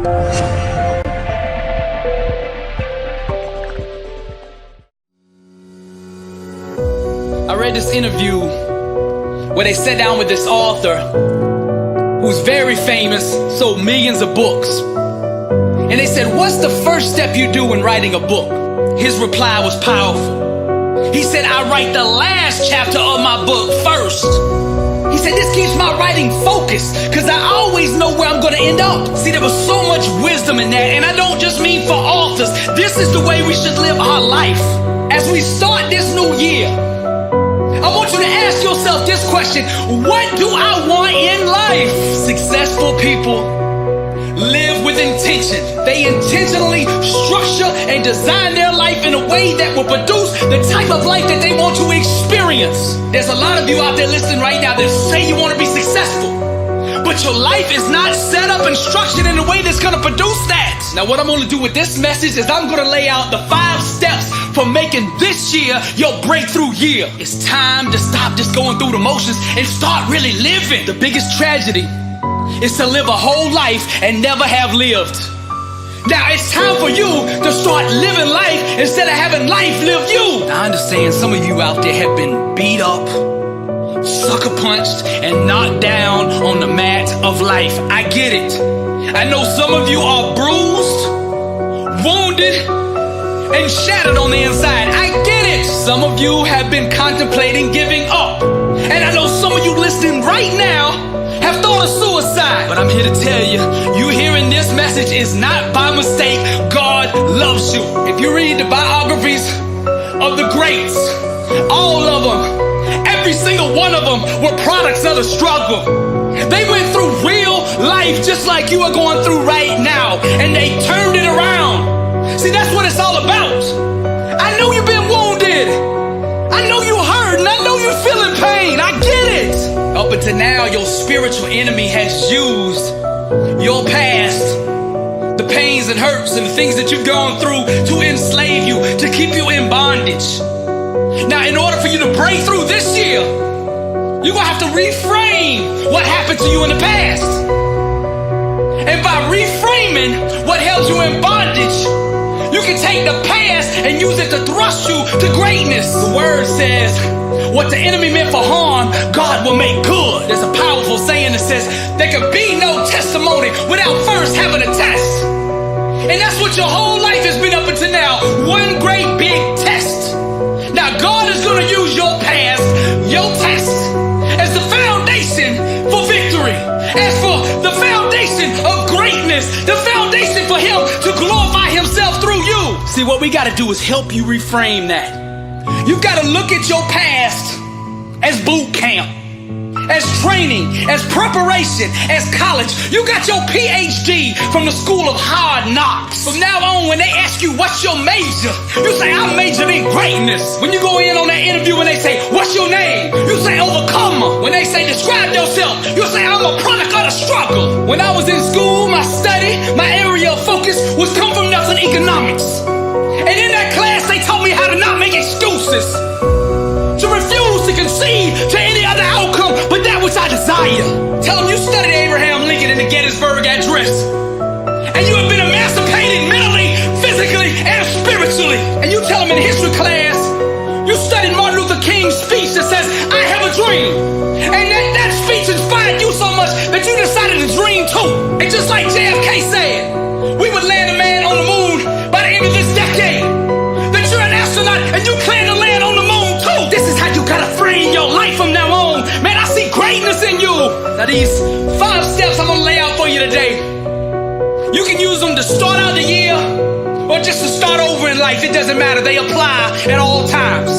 I read this interview where they sat down with this author who's very famous, sold millions of books. And they said, what's the first step you do when writing a book? His reply was powerful. He said, I write the last chapter of my book first. He said, this keeps my writing focused because I always know where I'm going to end up. See, there was so much wisdom in that. And I don't just mean for authors. This is the way we should live our life. As we start this new year, I want you to ask yourself this question. What do I want in life? Successful people live with intention. They intentionally structure and design their life in a way that will produce the type of life that they want to experience. There's a lot of you out there listening right now that say you want to be successful, but your life is not set up and structured in a way that's going to produce that. Now, what I'm going to do with this message is I'm going to lay out the 5 steps for making this year your breakthrough year. It's time to stop just going through the motions and start really living. The biggest tragedy is to live a whole life and never have lived. Now, it's time for you to start living life instead of having life live you. I understand some of you out there have been beat up, sucker punched, and knocked down on the mat of life. I get it. I know some of you are bruised, wounded, and shattered on the inside. I get it. Some of you have been contemplating giving up. And I know some of you listening right now have thought of suicide. But I'm here to tell you, you hearing this message is not by mistake. God loves you. If you read the biographies of the greats, all of them, every single one of them were products of the struggle. They went through real life just like you are going through right now, and they turned it around. See, that's what it's all about. I know you've been wounded. I know you hurt, and I know you're feeling pain. I get it. Up until now, your spiritual enemy has used your past, the pains and hurts and the things that you've gone through to enslave you, to keep you in bondage. Now, in order for you to break through this year, you're going to have to reframe what happened to you in the past. And by reframing what held you in bondage, you can take the past and use it to thrust you to greatness. The word says, what the enemy meant for harm, God will make good. There's a powerful saying that says, there can be no testimony without first having a test. And that's what your whole life has been up until now. One great big test. Now, God is going to use your past, your test, as the foundation for victory, as for the foundation of greatness, the foundation for Him to glorify Himself through you. See, what we got to do is help you reframe that. You've got to look at your past as boot camp, as training, as preparation, as college. You got your PhD from the school of hard knocks. From now on, when they ask you, what's your major? You say, I'm majored in greatness. When you go in on that interview and they say, what's your name? You say, overcomer. When they say, describe yourself, you say, I'm a product of the struggle. When I was in school, my study, my area of focus was come from nothing economics. And in that class, they taught me how to not make excuses, to refuse to concede to any other outcome but that which I desire. Tell them you studied Abraham Lincoln in the Gettysburg Address, and you have been emancipated mentally, physically, and spiritually. And you tell them in history class, you studied Martin Luther King's speech that says, I have a dream. And that speech inspired you so much that you decided to dream too. And just like JFK said, we would land a man on the moon by the end of this decade. That you're an astronaut and you plan to land on the moon too. This is how you gotta frame your life from now on. Man, I see greatness in you. Now these 5 steps I'm gonna lay out for you today, you can use them to start out the year or just to start over in life. It doesn't matter. They apply at all times.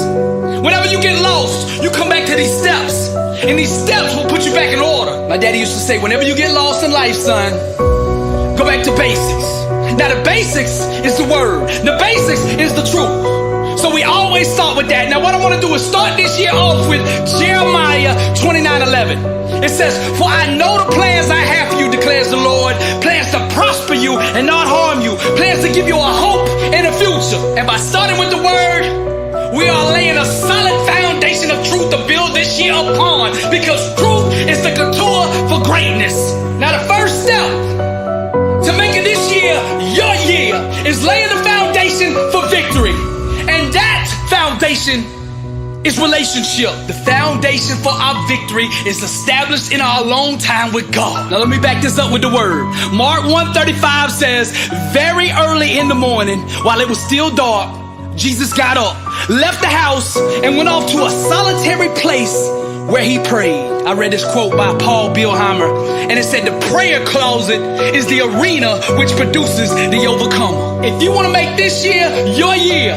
Whenever you get lost, you come back to these steps, and these steps will put you back in order. My daddy used to say, whenever you get lost in life, son, go back to basics. Now the basics is the word. The basics is the truth. So we always start with that. Now what I want to do is start this year off with Jeremiah 29:11. It says, for I know the plans I have for you, declares the Lord, plans to prosper you and not harm you, plans to give you a hope and a future. And by starting with the word, we are laying a solid foundation of truth to build this year upon, because truth is the couture for greatness. Now the first step to making this is laying the foundation for victory. And that foundation is relationship. The foundation for our victory is established in our alone time with God. Now let me back this up with the word. Mark 1:35 says, very early in the morning, while it was still dark, Jesus got up, left the house, and went off to a solitary place where he prayed. I read this quote by Paul Bilheimer, and it said, the prayer closet is the arena which produces the overcomer. If you want to make this year your year,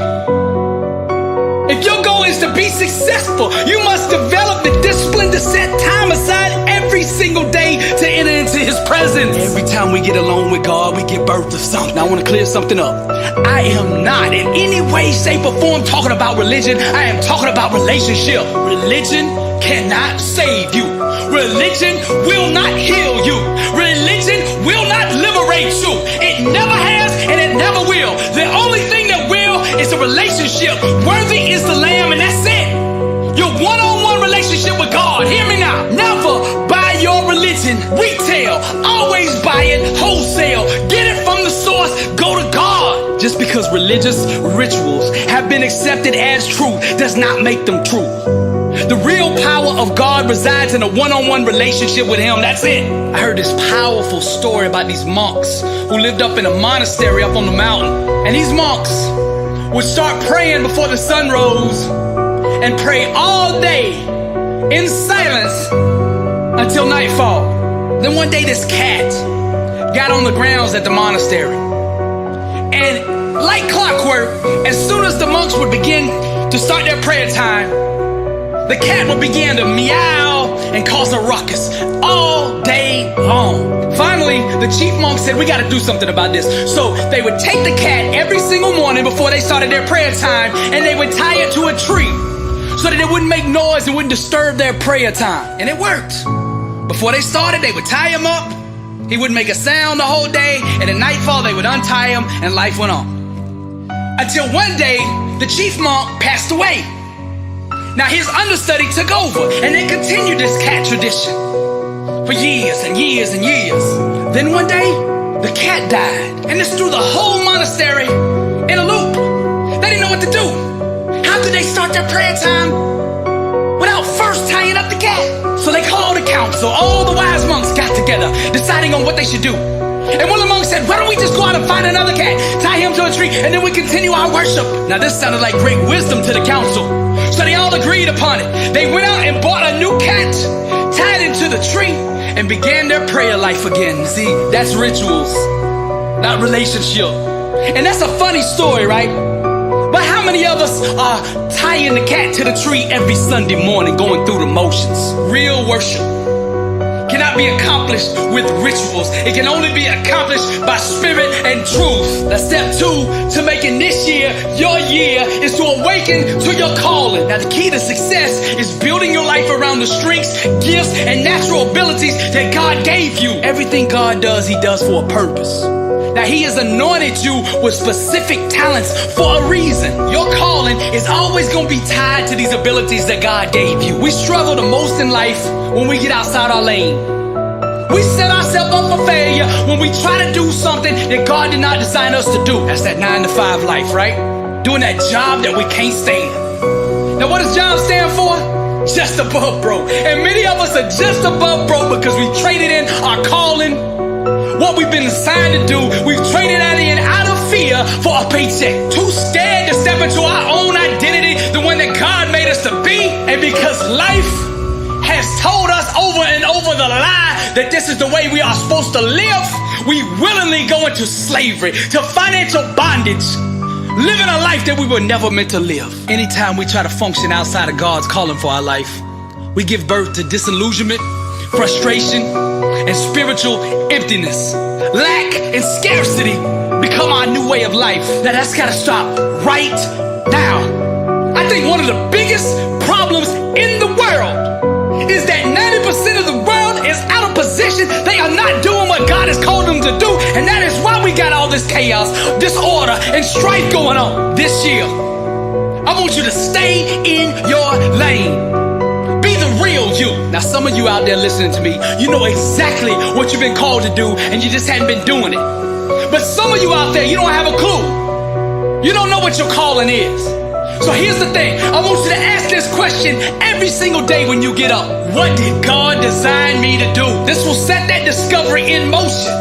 if your goal is to be successful, you must develop the discipline to set time aside every single day to enter into his presence. Every time we get alone with God, we give birth to something. Now I want to clear something up. I am not in any way, shape, or form talking about religion. I am talking about relationship. Religion cannot save you. Religion will not heal you. Religion will not liberate you. It never has and it never will. The only thing that will is a relationship. Worthy is the Lamb, and that's it. Your one-on-one relationship with God. Hear me now. Never buy your religion retail. Always buy it wholesale. Get it from the source. Go to God. Just because religious rituals have been accepted as truth does not make them true. The real power of God resides in a one-on-one relationship with him. That's it. I heard this powerful story about these monks who lived up in a monastery up on the mountain. And these monks would start praying before the sun rose and pray all day in silence until nightfall. Then one day this cat got on the grounds at the monastery. And like clockwork, as soon as the monks would begin to start their prayer time, the cat would begin to meow and cause a ruckus all day long. Finally, the chief monk said, we got to do something about this. So they would take the cat every single morning before they started their prayer time, and they would tie it to a tree so that it wouldn't make noise and wouldn't disturb their prayer time. And it worked. Before they started, they would tie him up. He wouldn't make a sound the whole day, and at nightfall, they would untie him, and life went on. Until one day, the chief monk passed away. Now his understudy took over, and they continued this cat tradition for years and years and years. Then one day, the cat died, and this threw the whole monastery in a loop. They didn't know what to do. How could they start their prayer time without first tying up the cat? So they called a council. All the wise monks got together, deciding on what they should do. And one of the monks said, why don't we just go out and find another cat, tie him to a tree, and then we continue our worship. Now this sounded like great wisdom to the council. So they all agreed upon it. They went out and bought a new cat, tied him to the tree, and began their prayer life again. See, that's rituals, not relationship. And that's a funny story, right? But how many of us are tying the cat to the tree every Sunday morning, going through the motions? Real worship cannot be accomplished with rituals. It can only be accomplished by spirit and truth. Now, step 2 to making this year your year is to awaken to your calling. Now, the key to success is building your life around the strengths, gifts, and natural abilities that God gave you. Everything God does, he does for a purpose. Now, he has anointed you with specific talents for a reason. Your calling is always going to be tied to these abilities that God gave you. We struggle the most in life when we get outside our lane. We set ourselves up for failure when we try to do something that God did not design us to do. That's that 9-to-5 life, right? Doing that job that we can't stand. Now, what does job stand for? Just above broke. And many of us are just above broke because we traded in our calling, what we've been assigned to do. We've traded that in out of fear for a paycheck. Too scared to step into our own identity, the one that God made us to be. And because life has told us over and over the lie that this is the way we are supposed to live, we willingly go into slavery, to financial bondage, living a life that we were never meant to live. Anytime we try to function outside of God's calling for our life, we give birth to disillusionment, frustration, and spiritual emptiness. Lack and scarcity become our new way of life. Now that's gotta stop right now. I think one of the biggest problems in the world is that 90% of the world is out of position. They are not doing what God has called them to do, and that is why we got all this chaos, disorder, and strife going on. This year, I want you to stay in your lane. Be the real you. Now, some of you out there listening to me, you know exactly what you've been called to do, and you just hadn't been doing it. But some of you out there, you don't have a clue. You don't know what your calling is. So here's the thing. I want you to ask this question every single day when you get up. What did God design me to do? This will set that discovery in motion.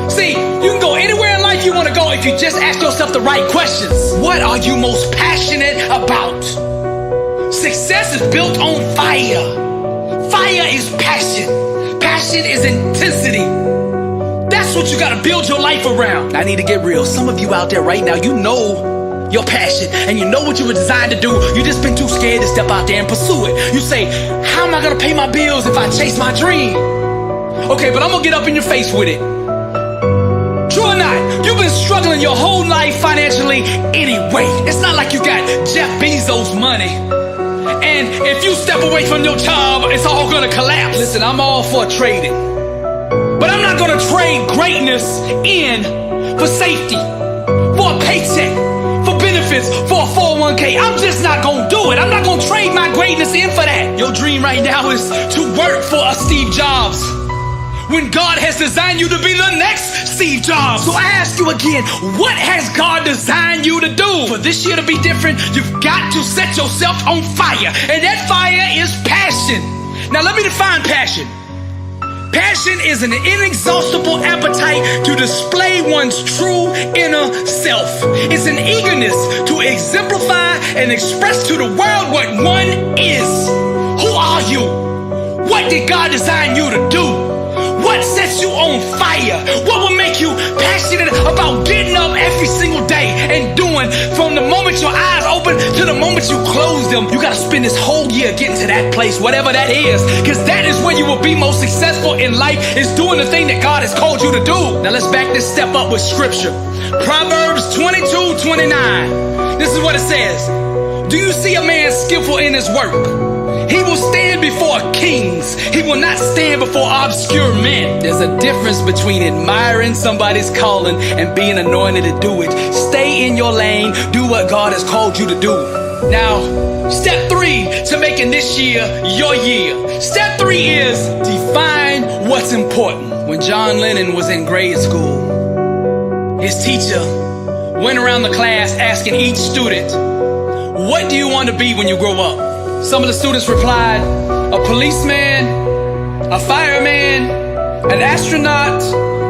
See, you can go anywhere in life you want to go if you just ask yourself the right questions. What are you most passionate about? Success is built on fire. Fire is passion. Passion is intensity. That's what you gotta build your life around. I need to get real. Some of you out there right now, you know your passion and you know what you were designed to do. You just been too scared to step out there and pursue it. You say, how am I gonna pay my bills if I chase my dream? Okay, but I'm gonna get up in your face with it. True or not, you've been struggling your whole life financially anyway. It's not like you got Jeff Bezos money. And if you step away from your job, it's all gonna collapse. Listen, I'm all for trading. But I'm not gonna trade greatness in for safety, for a paycheck, for benefits, for a 401k. I'm just not gonna do it. I'm not gonna trade my greatness in for that. Your dream right now is to work for a Steve Jobs, when God has designed you to be the next Steve Jobs. So I ask you again, what has God designed you to do? For this year to be different, you've got to set yourself on fire. And that fire is passion. Now let me define passion. Passion is an inexhaustible appetite to display one's true inner self. It's an eagerness to exemplify and express to the world what one is. Who are you? What did God design you to do? What sets you on fire? What will make you passionate about getting up every single day and doing from the moment your eyes open to the moment you close them? You gotta spend this whole year getting to that place, whatever that is, because that is where you will be most successful in life, is doing the thing that God has called you to do. Now let's back this step up with scripture. Proverbs 22:29. This is what it says. Do you see a man skillful in his work? He will stand before kings. He will not stand before obscure men. There's a difference between admiring somebody's calling and being anointed to do it. Stay in your lane. Do what God has called you to do. Now, step 3 to making this year your year. Step 3 is define what's important. When John Lennon was in grade school, his teacher went around the class asking each student, what do you want to be when you grow up? Some of the students replied, a policeman, a fireman, an astronaut,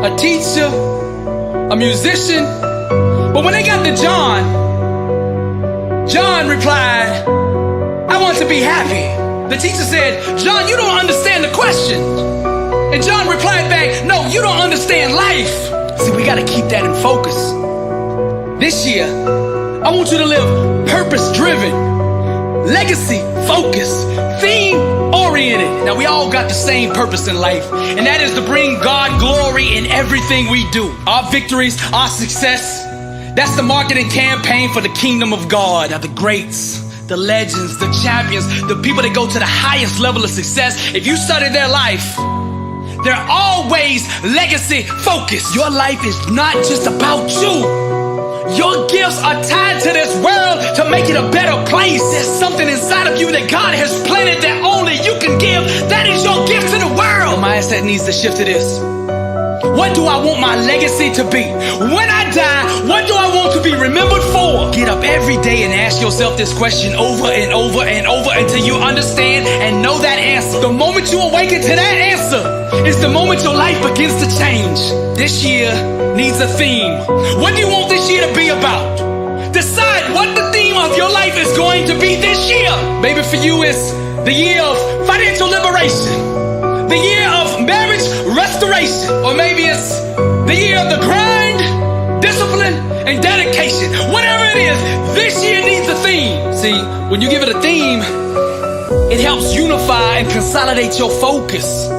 a teacher, a musician. But when they got to John, John replied, I want to be happy. The teacher said, John, you don't understand the question. And John replied back, no, you don't understand life. See, we got to keep that in focus. This year, I want you to live purpose-driven, legacy-focused, theme-oriented. Now, we all got the same purpose in life, and that is to bring God glory in everything we do. Our victories, our success, that's the marketing campaign for the kingdom of God. Now, the greats, the legends, the champions, the people that go to the highest level of success, if you study their life, they're always legacy-focused. Your life is not just about you. Your gifts are tied to this world to make it a better place. There's something inside of you that God has planted that only you can give. That is your gift to the world. The mindset needs to shift to this. What do I want my legacy to be? When I die, what do I want to be remembered for? Get up every day and ask yourself this question over and over and over until you understand and know that answer. The moment you awaken to that answer is the moment your life begins to change. This year needs a theme. What do you want this year to be about? Decide what the theme of your life is going to be this year. Maybe for you it's the year of financial liberation, the year of marriage restoration, or maybe it's the year of the grind, discipline, and dedication. Whatever it is, this year needs a theme. See, when you give it a theme, it helps unify and consolidate your focus.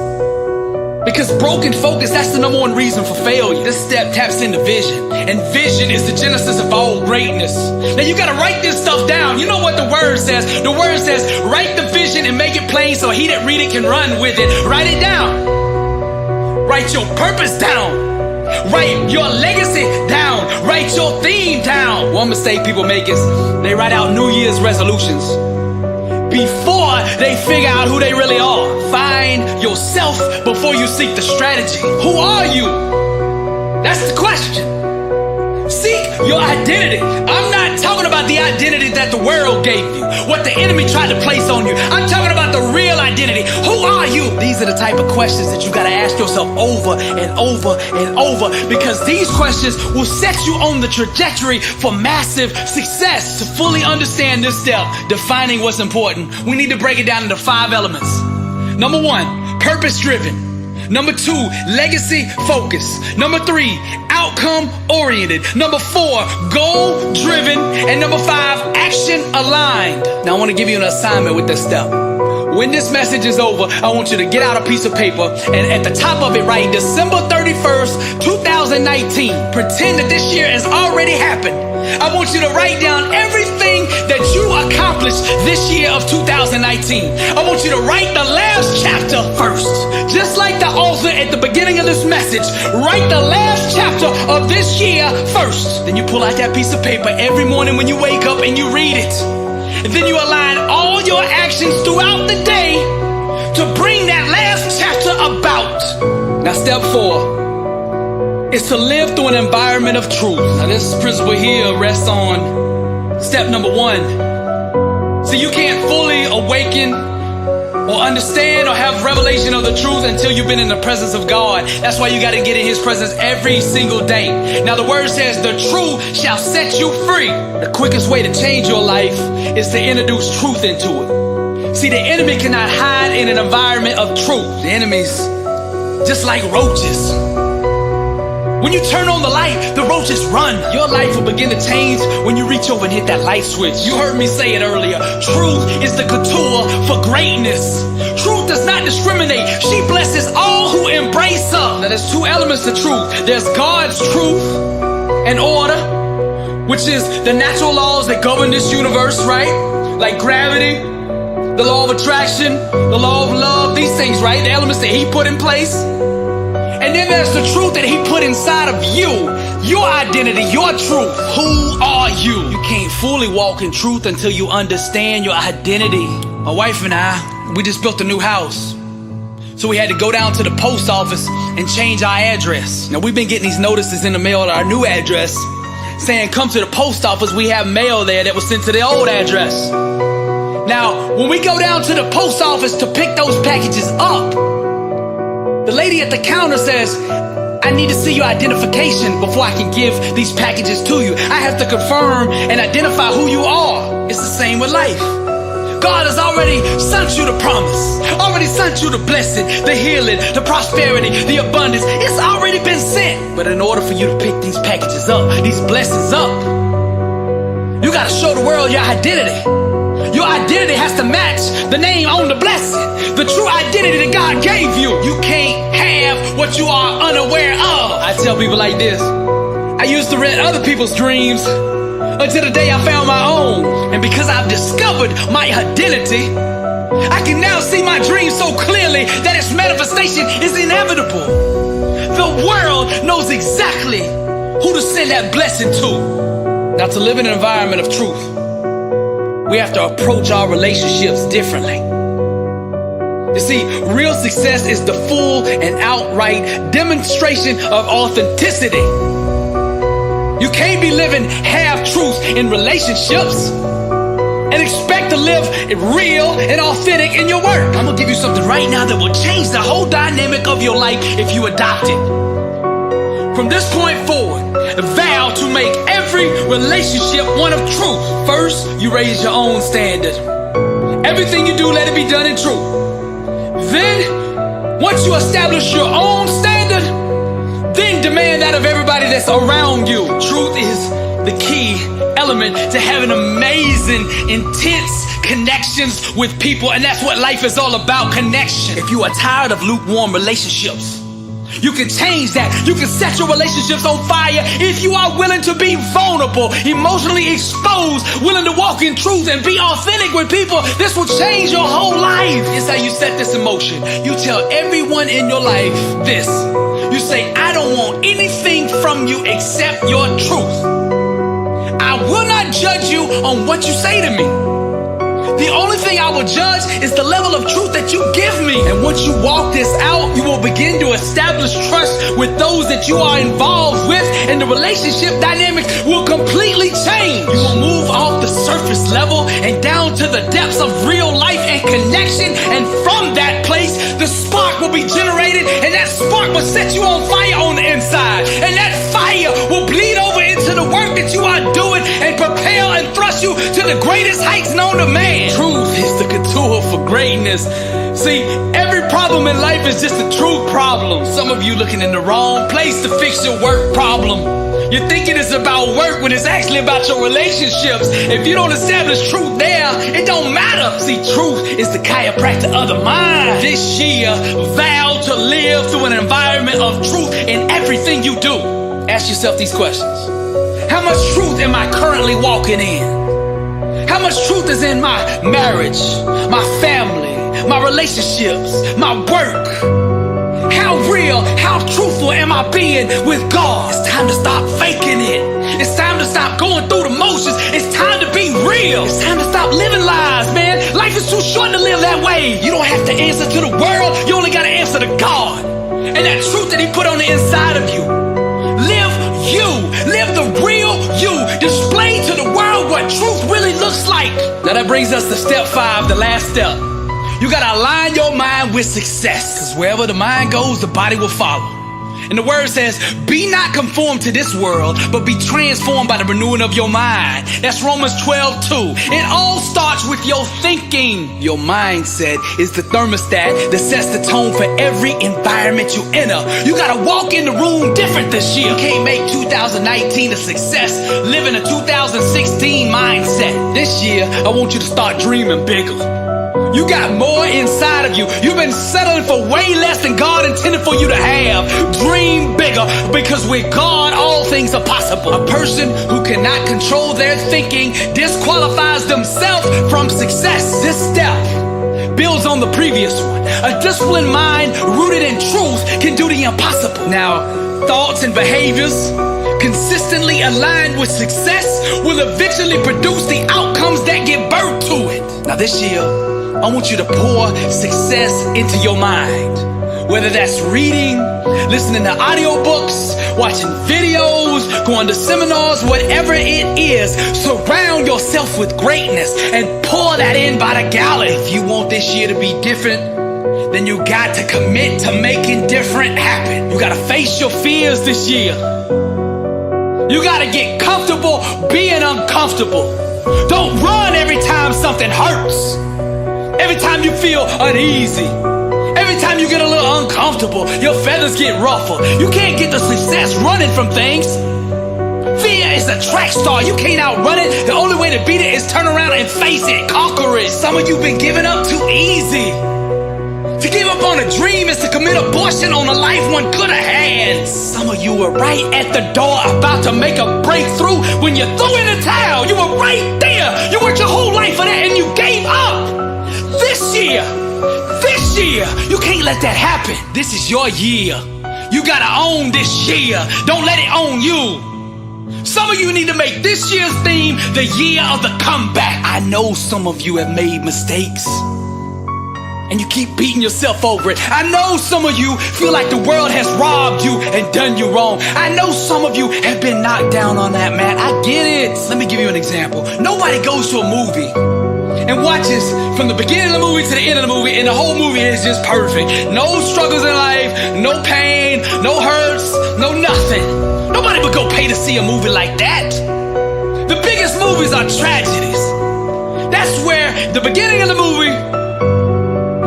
Because broken focus, that's the number one reason for failure. This step taps into vision, and vision is the genesis of all greatness. Now you gotta write this stuff down. You know what the word says? The word says, write the vision and make it plain so he that read it can run with it. Write it down. Write your purpose down. Write your legacy down. Write your theme down. One mistake people make is they write out New Year's resolutions before they figure out who they really are. Find yourself before you seek the strategy. Who are you? That's the question. question. Seek your identity. I'm not talking about the identity that the world gave you, what the enemy tried to place on you. I'm talking about the real identity. Who are you? These are the type of questions that you got to ask yourself over and over and over, because these questions will set you on the trajectory for massive success. To fully understand this step, defining what's important, we need to break it down into 5 elements. Number 1, purpose-driven. Number 2, legacy focus. Number 3, outcome oriented. Number 4, goal driven. And number 5, action aligned. Now I want to give you an assignment with this step. When this message is over, I want you to get out a piece of paper and at the top of it write December 31st, 2019. Pretend that this year has already happened. I want you to write down everything that you accomplished this year of 2019. I want you to write the last chapter first. Just like the author at the beginning of this message, write the last chapter of this year first. Then you pull out that piece of paper every morning when you wake up and you read it. And then you align all your actions throughout the day to bring that last chapter about. Now step 4 is to live through an environment of truth. Now this principle here rests on step number 1. So you can't fully awaken or understand or have revelation of the truth until you've been in the presence of God. That's why you got to get in His presence every single day. Now the word says the truth shall set you free. The quickest way to change your life is to introduce truth into it. See, the enemy cannot hide in an environment of truth. The enemy's just like roaches. When you turn on the light, the roaches run. Your life will begin to change when you reach over and hit that light switch. You heard me say it earlier. Truth is the couture for greatness. Truth does not discriminate. She blesses all who embrace her. Now there's 2 elements to truth. There's God's truth and order, which is the natural laws that govern this universe, right? Like gravity, the law of attraction, the law of love, these things, right? The elements that He put in place. And then there's the truth that He put inside of you, your identity, your truth. Who are you? You can't fully walk in truth until you understand your identity. My wife and I, we just built a new house. So we had to go down to the post office and change our address. Now we've been getting these notices in the mail at our new address saying, come to the post office, we have mail there that was sent to the old address. Now, when we go down to the post office to pick those packages up, the lady at the counter says, I need to see your identification before I can give these packages to you. I have to confirm and identify who you are. It's the same with life. God has already sent you the promise, already sent you the blessing, the healing, the prosperity, the abundance. It's already been sent. But in order for you to pick these packages up, these blessings up, you got to show the world your identity. Your identity has to match the name on the blessing, the true identity that God gave you. You can't have what you are unaware of. I tell people like this, I used to rent other people's dreams until the day I found my own. And because I've discovered my identity, I can now see my dream so clearly that its manifestation is inevitable. The world knows exactly who to send that blessing to. Now, to live in an environment of truth, we have to approach our relationships differently. You see, real success is the full and outright demonstration of authenticity. You can't be living half-truths in relationships and expect to live real and authentic in your work. I'm gonna give you something right now that will change the whole dynamic of your life if you adopt it. From this point forward, vow to make every relationship one of truth. First, you raise your own standard. Everything you do, let it be done in truth. Then, once you establish your own standard, then demand that of everybody that's around you. Truth is the key element to having amazing, intense connections with people, and that's what life is all about, connection. If you are tired of lukewarm relationships, you can change that. You can set your relationships on fire if you are willing to be vulnerable, emotionally exposed, willing to walk in truth and be authentic with people. This will change your whole life. It's how you set this in motion. You tell everyone in your life this. You say, I don't want anything from you except your truth. I will not judge you on what you say to me. The only thing I will judge is the level of truth that you give me. And once you walk this out, you will begin to establish trust with those that you are involved with, and relationship dynamics will completely change. You will move off the surface level and down to the depths of real life and connection. And from that place, the spark will be generated, and that spark will set you on fire on the inside. And that fire will bleed over into the work that you are doing and propel and thrust you to the greatest heights known to man. Truth is the couture for greatness. See, every problem in life is just a truth problem. Some of you looking in the wrong place to fix your work problem. You're thinking it's about work when it's actually about your relationships. If you don't establish truth there, it don't matter. See, truth is the chiropractor of the mind. This year, vow to live through an environment of truth in everything you do. Ask yourself these questions. How much truth am I currently walking in? How much truth is in my marriage, my family, my relationships, my work? How real, how truthful am I being with God? It's time to stop faking it. It's time to stop going through the motions. It's time to be real. It's time to stop living lies, man. Life is too short to live that way. You don't have to answer to the world. You only got to answer to God. And that truth that He put on the inside of you. Live you. Live the real you. Display to the world what truth really looks like. Now that brings us to step 5, the last step. You gotta align your mind with success, because wherever the mind goes, the body will follow. And the word says, be not conformed to this world, but be transformed by the renewing of your mind. That's Romans 12:2. It all starts with your thinking. Your mindset is the thermostat that sets the tone for every environment you enter. You gotta walk in the room different this year. You can't make 2019 a success living a 2016 mindset. This year, I want you to start dreaming bigger. You got more inside of you. You've been settling for way less than God intended for you to have. Dream bigger, because with God, all things are possible. A person who cannot control their thinking disqualifies themselves from success. This step builds on the previous one. A disciplined mind rooted in truth can do the impossible. Now, thoughts and behaviors consistently aligned with success will eventually produce the outcomes that give birth to it. Now this year, I want you to pour success into your mind. Whether that's reading, listening to audiobooks, watching videos, going to seminars, whatever it is, surround yourself with greatness and pour that in by the gallon. If you want this year to be different, then you got to commit to making different happen. You got to face your fears this year. You got to get comfortable being uncomfortable. Don't run every time something hurts. Every time you feel uneasy, every time you get a little uncomfortable, your feathers get ruffled. You can't get the success running from things. Fear is a track star. You can't outrun it. The only way to beat it is turn around and face it, conquer it. Some of you been giving up too easy. To give up on a dream is to commit abortion on a life one could have had. Some of you were right at the door about to make a breakthrough when you threw in the towel. You were right there. You worked your whole life for that and you gave up. This year, you can't let that happen. This is your year. You gotta own this year. Don't let it own you. Some of you need to make this year's theme the year of the comeback. I know some of you have made mistakes and you keep beating yourself over it. I know some of you feel like the world has robbed you and done you wrong. I know some of you have been knocked down on that mat. I get it. Let me give you an example. Nobody goes to a movie and watches from the beginning of the movie to the end of the movie, and the whole movie is just perfect. No struggles in life, no pain, no hurts, no nothing. Nobody would go pay to see a movie like that. The biggest movies are tragedies. That's where the beginning of the movie,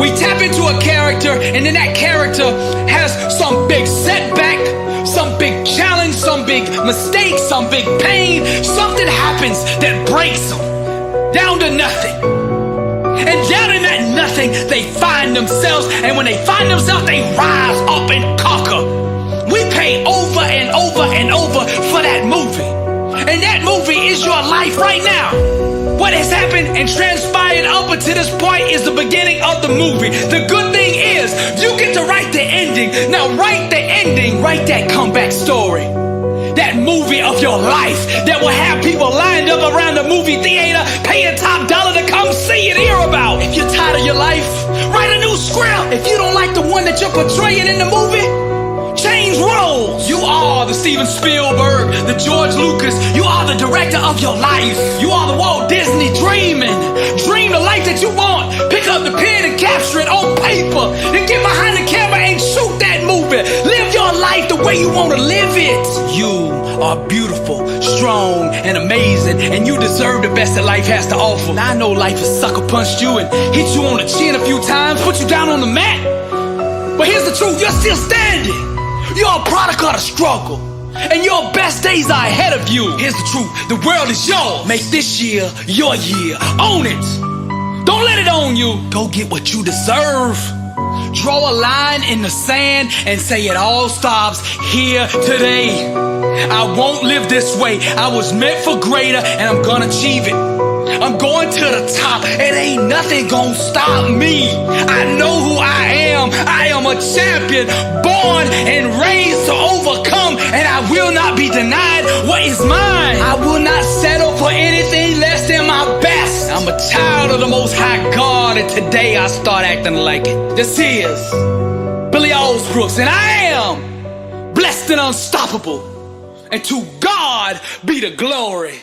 we tap into a character, and then that character has some big setback, some big challenge, some big mistake, some big pain. Something happens that breaks them down to nothing. And down in that nothing, they find themselves. And when they find themselves, they rise up and conquer. We pay over and over and over for that movie. And that movie is your life right now. What has happened and transpired up until this point is the beginning of the movie. The good thing is, you get to write the ending. Now write the ending, write that comeback story. That movie of your life that will have people lined up around the movie theater paying top dollar to come see and hear about. If you're tired of your life, write a new script. If you don't like the one that you're portraying in the movie, change change roles. You are the Steven Spielberg, the George Lucas. You are the director of your life. You are the Walt Disney dreaming. Dream the life that you want. Pick up the pen and capture it on paper. Then get behind the camera and shoot that movie. Live your life the way you want to live it. You are beautiful, strong, and amazing, and you deserve the best that life has to offer. Now I know life has sucker punched you and hit you on the chin a few times, put you down on the mat. But here's the truth, you're still standing. You're a product of the struggle, and your best days are ahead of you. Here's the truth, the world is yours. Make this year your year. Own it. Don't let it own you. Go get what you deserve. Draw a line in the sand and say it all stops here today. I won't live this way. I was meant for greater, and I'm gonna achieve it. I'm going to the top, and ain't nothing gonna stop me. I know who I am. I am a champion, born and raised to overcome, and I will not be denied what is mine. I will not settle for anything less than my best. I'm a child of the Most High God, and today I start acting like it. This is Billy Alsbrooks, and I am blessed and unstoppable. And to God be the glory.